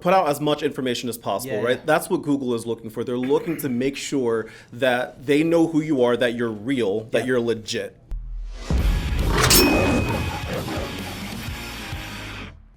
put out as much information as possible, right? That's what Google is looking for. They're looking to make sure that they know who you are, that you're real, that you're legit.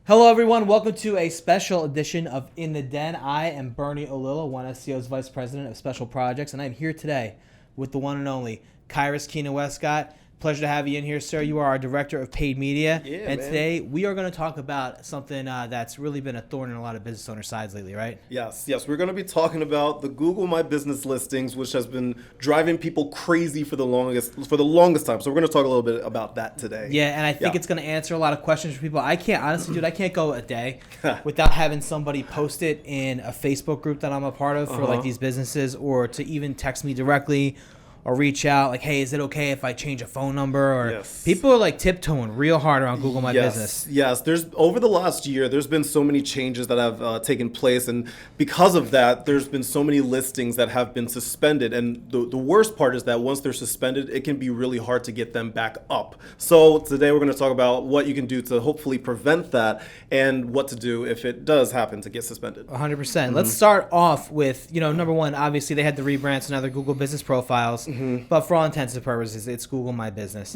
Hello, everyone. Welcome to a special edition of In the Den. I am Bernie Olilla, One SEO's Vice President of Special Projects, and I'm here today with the one and only Kyrus and Westcott. Pleasure to have you in here, sir. You are our Director of Paid Media. Yeah, and man. Today we are going to talk about something that's really been a thorn in a lot of business owners' sides lately, right? Yes. We're going to be talking about the Google My Business listings, which has been driving people crazy for the longest time. So we're going to talk a little bit about that today. Yeah, and I think it's going to answer a lot of questions for people. I can't, honestly, dude, I can't go a day without having somebody post it in a Facebook group that I'm a part of for like these businesses, or to even text me directly or reach out like, hey, is it okay if I change a phone number? Or people are like tiptoeing real hard around Google My Business. Yes, there's over the last year, there's been so many changes that have taken place, and because of that, there's been so many listings that have been suspended. And the worst part is that once they're suspended, it can be really hard to get them back up. So today we're going to talk about what you can do to hopefully prevent that, and what to do if it does happen to get suspended. 100%. Let's start off with, number one, obviously they had the rebrand to now they're Google Business Profiles. But for all intents and purposes, it's Google My Business.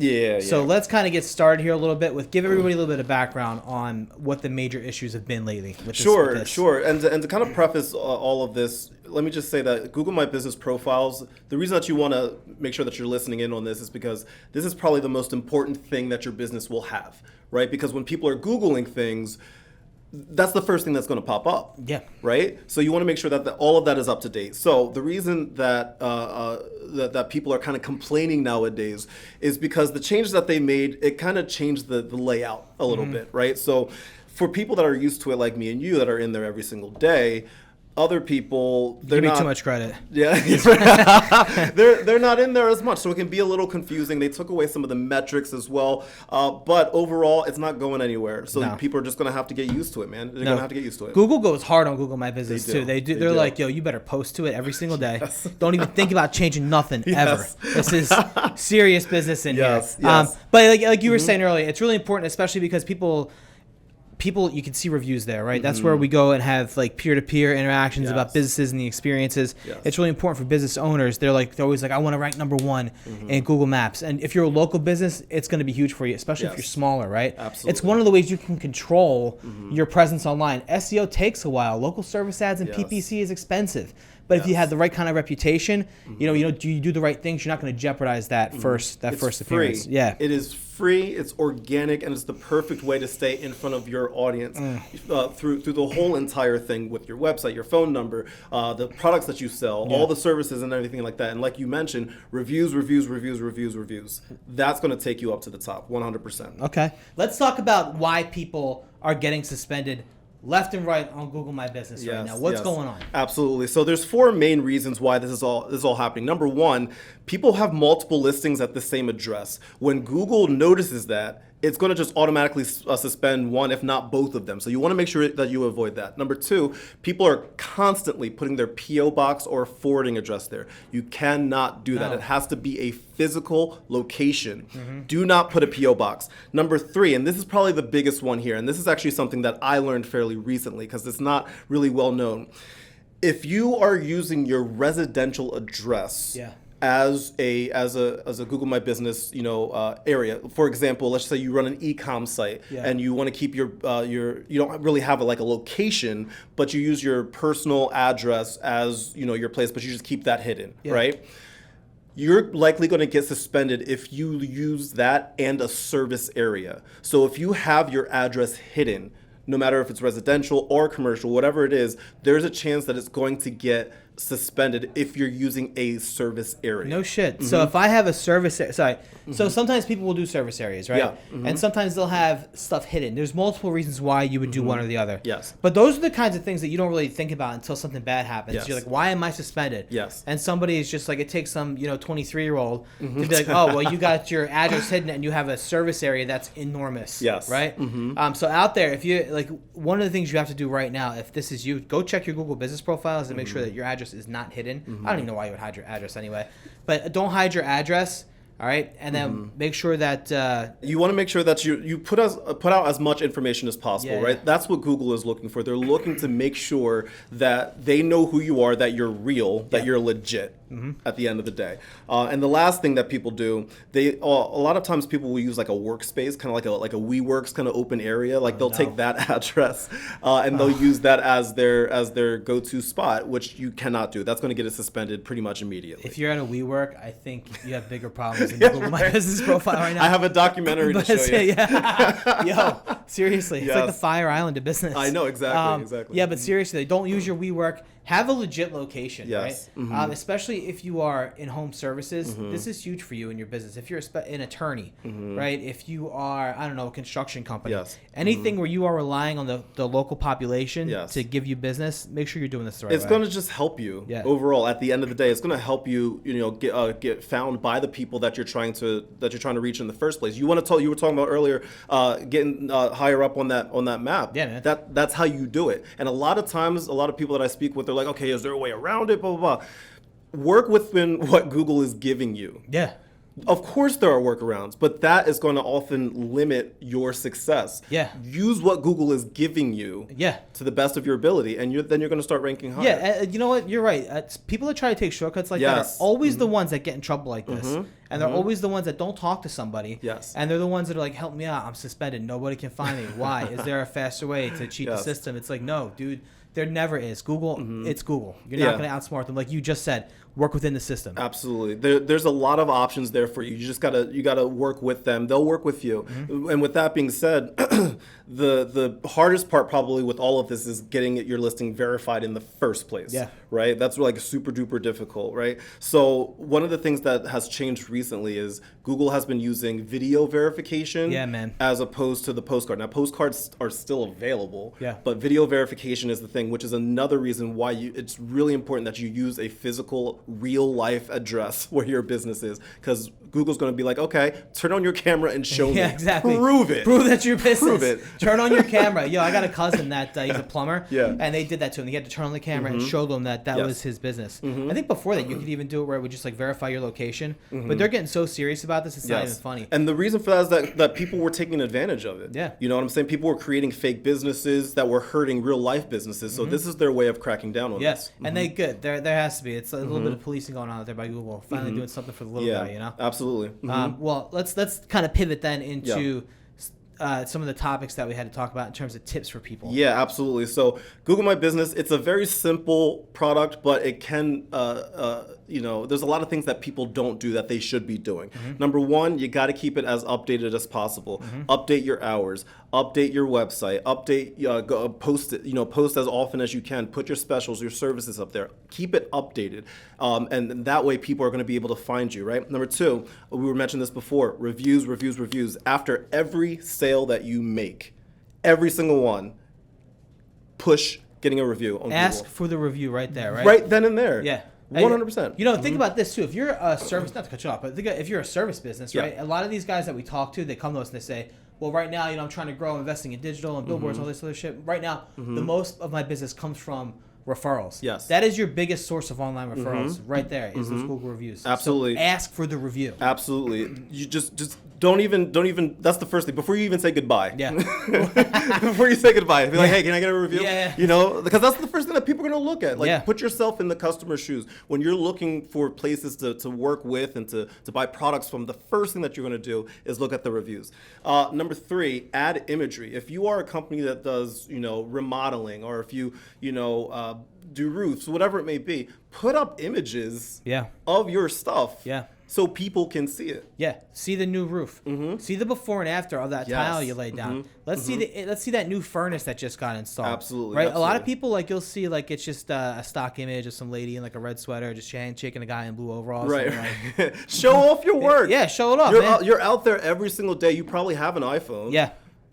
So let's kind of get started here a little bit with give everybody a little bit of background on what the major issues have been lately. Sure. And to kind of preface all of this, let me just say that Google My Business Profiles, the reason that you want to make sure that you're listening in on this is because this is probably the most important thing that your business will have, right? Because when people are Googling things, that's the first thing that's going to pop up. Right? So you want to make sure that all of that is up to date. So the reason that that people are kind of complaining nowadays is because the changes that they made, it kind of changed the layout a little bit, right? So for people that are used to it, like me and you, that are in there every single day, other people, they're give me not too much credit. They're not in there as much, so it can be a little confusing. They took away some of the metrics as well, but overall, it's not going anywhere. So people are just going to have to get used to it, man. They're going to have to get used to it. Google goes hard on Google My Business too. They're like, yo, you better post to it every single day. Don't even think about changing nothing ever. This is serious business in here. But like you were saying earlier, it's really important, especially because people, you can see reviews there, right? That's where we go and have like peer-to-peer interactions about businesses and the experiences. It's really important for business owners. They're always like, I want to rank number one in Google Maps. And if you're a local business, it's going to be huge for you, especially if you're smaller, right? Absolutely. It's one of the ways you can control your presence online. SEO takes a while. Local service ads and PPC is expensive. But if you have the right kind of reputation, you do the right things, you're not going to jeopardize that first appearance. Free. It is free, it's organic, and it's the perfect way to stay in front of your audience through the whole entire thing with your website, your phone number, the products that you sell, all the services and everything like that. And like you mentioned, reviews. That's going to take you up to the top, 100%. Okay. Let's talk about why people are getting suspended left and right on Google My Business right now. What's going on? Absolutely. So there's four main reasons why this is all happening. Number one, people have multiple listings at the same address. When Google notices that, it's going to just automatically suspend one, if not both of them. So you want to make sure that you avoid that. Number two, people are constantly putting their P.O. box or forwarding address there. You cannot do that. It has to be a physical location. Do not put a P.O. box. Number three, and this is probably the biggest one here, and this is actually something that I learned fairly recently because it's not really well known. If you are using your residential address as a Google My Business, area. For example, let's say you run an e-com site and you want to keep your you don't really have a location, but you use your personal address as your place, but you just keep that hidden, right? You're likely going to get suspended if you use that and a service area. So if you have your address hidden, no matter if it's residential or commercial, whatever it is, there's a chance that it's going to get suspended if you're using a service area. No shit. So if I have a service so sometimes people will do service areas, right? And sometimes they'll have stuff hidden. There's multiple reasons why you would do one or the other. But those are the kinds of things that you don't really think about until something bad happens. You're like, why am I suspended? And somebody is just like, it takes some 23-year-old to be like, oh, well, you got your address hidden and you have a service area that's enormous. Right? So out there, if you one of the things you have to do right now, if this is you, go check your Google Business Profiles and make sure that your address is not hidden. I don't even know why you would hide your address anyway, but don't hide your address. All right, and then make sure that you want to make sure that you put out as much information as possible, right? That's what Google is looking for. They're looking to make sure that they know who you are, that you're real, that you're legit at the end of the day. And the last thing that people do, a lot of times people will use like a workspace, kind of like a WeWorks kind of open area. Like they'll take that address and they'll use that as their go-to spot, which you cannot do. That's going to get it suspended pretty much immediately. If you're at a WeWork, I think you have bigger problems than Google My Business profile right now. I have a documentary to show you. Yo, seriously, it's like the Fire Island of business. I know, exactly. Yeah, but seriously, don't use your WeWork. Have a legit location, right? Especially if you are in home services. This is huge for you in your business. If you're an attorney, right? If you are, I don't know, a construction company. Anything where you are relying on the local population to give you business, make sure you're doing this the right way. It's going to just help you overall. At the end of the day, it's going to help you, get found by the people that you're trying to reach in the first place. You were talking about earlier, getting higher up on that map. Yeah, man. That's how you do it. And a lot of times, a lot of people that I speak with, they're like, okay, is there a way around it? Blah, blah, blah. Work within what Google is giving you. Yeah. Of course there are workarounds, but that is going to often limit your success. Yeah. Use what Google is giving you to the best of your ability, and then you're going to start ranking higher. Yeah, you know what? You're right. People that try to take shortcuts like that are always the ones that get in trouble like this. And they're always the ones that don't talk to somebody. And they're the ones that are like, help me out. I'm suspended. Nobody can find me. Why? Is there a faster way to cheat the system? It's like, no, dude. There never is. Google, it's Google. You're not going to outsmart them. Like you just said, work within the system. Absolutely. There's a lot of options there for you. You just gotta work with them. They'll work with you. And with that being said, the hardest part probably with all of this is getting your listing verified in the first place. Yeah. Right? That's like super duper difficult, right? So one of the things that has changed recently is Google has been using video verification as opposed to the postcard. Now postcards are still available, but video verification is the thing, which is another reason why it's really important that you use a physical, real life address where your business is, because Google's going to be like, okay, turn on your camera and show me. Exactly. Prove it. Prove that your business. Prove it. Turn on your camera. Yo, I got a cousin that he's a plumber, and they did that to him. He had to turn on the camera and show them that was his business. I think before that you could even do it where it would just like verify your location, but they're getting so serious about this, it's not even funny. And the reason for that is that people were taking advantage of it. Yeah. You know what I'm saying? People were creating fake businesses that were hurting real life businesses. So this is their way of cracking down on this. And they good. There has to be. It's a little bit of policing going on out there by Google. Finally doing something for the little guy, you know? Absolutely. Well, let's kind of pivot then into some of the topics that we had to talk about in terms of tips for people. Yeah, absolutely. So Google My Business, it's a very simple product, but it can, there's a lot of things that people don't do that they should be doing. Number one, you got to keep it as updated as possible. Update your hours, update your website, post as often as you can. Put your specials, your services up there. Keep it updated. And that way people are going to be able to find you, right? Number two, we were mentioning this before, reviews. After every sale that you make, every single one, push getting a review on Ask Google. for the review right there, right? Right then and there. Yeah. 100%. Think about this too. If you're a service, not to cut you off, but if you're a service business, right? A lot of these guys that we talk to, they come to us and they say, well, right now, I'm trying to grow, investing in digital and billboards, all this other shit. Right now, the most of my business comes from referrals. Yes. That is your biggest source of online referrals right there is those Google reviews. Absolutely. So ask for the review. Absolutely. You just don't even, that's the first thing. Before you even say goodbye. Yeah. Before you say goodbye, be like, hey, can I get a review? Yeah. Because that's the first thing that people are going to look at. Like, put yourself in the customer's shoes. When you're looking for places to work with and to buy products from, the first thing that you're going to do is look at the reviews. Number three, add imagery. If you are a company that does, remodeling, or if you, do roofs, whatever it may be, put up images of your stuff so people can see it. Yeah, see the new roof. See the before and after of that tile you laid down. Let's see that new furnace that just got installed. Absolutely. Right. A lot of people you'll see it's just a stock image of some lady in like a red sweater just shaking a guy in blue overalls. Right. Show off your work. Yeah, show it off. You're out there every single day. You probably have an iPhone. Yeah.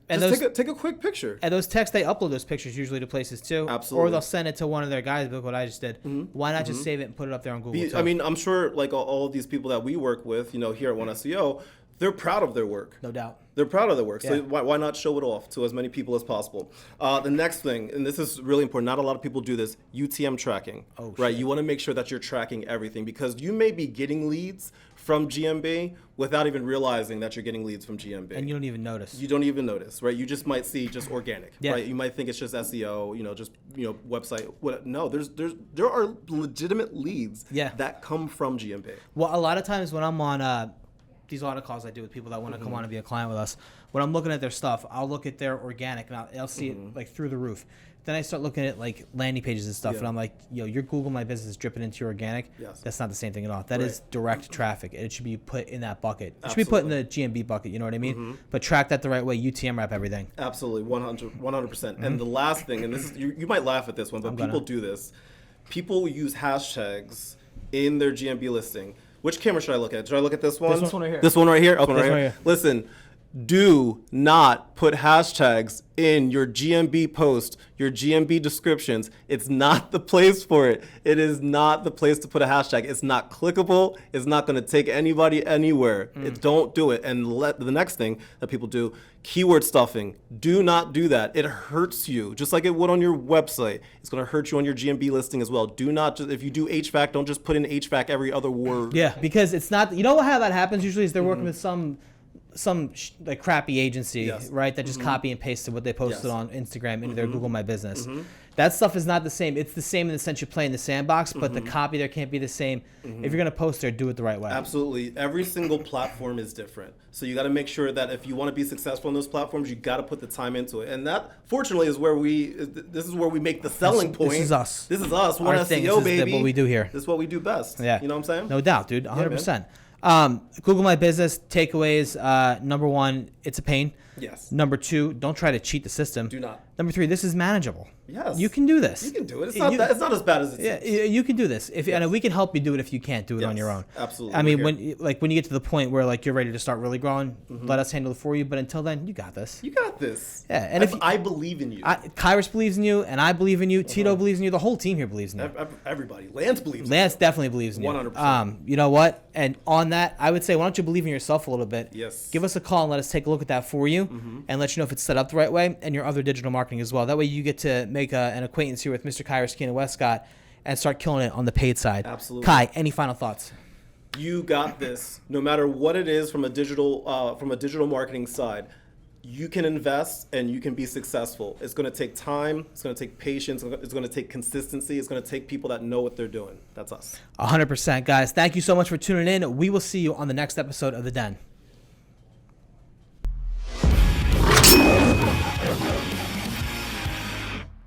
And just take a quick picture. And those texts, they upload those pictures usually to places too. Absolutely. Or they'll send it to one of their guys. Look what I just did. Why not just save it and put it up there on Google too? I mean, I'm sure all of these people that we work with, here at One SEO, they're proud of their work. No doubt. They're proud of their work. So why not show it off to as many people as possible? The next thing, and this is really important, not a lot of people do this, UTM tracking. Oh, right? shit. You want to make sure that you're tracking everything, because you may be getting leads from GMB without even realizing that you're getting leads from GMB. And you don't even notice. You don't even notice, right? You just might see just organic, Yeah. right? You might think it's just SEO, just website. No, there are legitimate leads that come from GMB. Well, a lot of times when I'm on these audit calls I do with people that want to come on and be a client with us, when I'm looking at their stuff, I'll look at their organic and I'll see it like through the roof. Then I start looking at like landing pages and stuff, and I'm like, your Google My Business is dripping into your organic. Yes. That's not the same thing at all. That is direct traffic. It should be put in that bucket. It should be put in the GMB bucket. You know what I mean? But track that the right way. UTM wrap everything. Absolutely, 100%. And the last thing, and this is you might laugh at this one, but people do this. People use hashtags in their GMB listing. Which camera should I look at? Should I look at this one? This one right here. This one right here? Okay, This one right here. Listen, do not put hashtags in your GMB post, your GMB descriptions. It's not the place for it. It is not the place to put a hashtag. It's not clickable. It's not going to take anybody anywhere. Don't do it. And the next thing that people do, keyword stuffing. Do not do that. It hurts you, just like it would on your website. It's going to hurt you on your GMB listing as well. Do not just, if you do HVAC, don't just put in HVAC every other word. Yeah, because it's not, you know how that happens usually is they're working with some like crappy agency, right? That just copy and pasted what they posted on Instagram into their Google My Business. That stuff is not the same. It's the same in the sense you play in the sandbox, but the copy there can't be the same. If you're gonna post there, do it the right way. Absolutely. Every single platform is different. So you got to make sure that if you want to be successful in those platforms, you got to put the time into it. And that, fortunately, is where this is where we make the selling point. This is us. This is us. We're Our SEO, thing. This baby. is what we do here. This is what we do best. Yeah. You know what I'm saying? No doubt, dude. 100%. Google My Business takeaways. Number one, it's a pain. Yes. Number two, don't try to cheat the system. Do not. Number three, this is manageable. Yes. You can do this. You can do it. It's not as bad as it seems. You can do this. And we can help you do it if you can't do it on your own. Absolutely. I mean, when you get to the point where like you're ready to start really growing, let us handle it for you. But until then, you got this. You got this. Yeah. And if I believe in you. Kyrus believes in you, and I believe in you. Tito believes in you. The whole team here believes in you. Everybody. Lance believes in you. Lance definitely believes in you. 100%. You know what? And on that, I would say, why don't you believe in yourself a little bit? Yes. Give us a call and let us take a look at that for you and let you know if it's set up the right way, and your other digital marketing as well. That way you get to make an acquaintance here with Mr. Kyrus Keenan Westcott and start killing it on the paid side. Absolutely. Kai, any final thoughts? You got this. No matter what it is from a digital marketing side, you can invest and you can be successful. It's going to take time. It's going to take patience. It's going to take consistency. It's going to take people that know what they're doing. That's us. 100%, guys. Thank you so much for tuning in. We will see you on the next episode of The Den.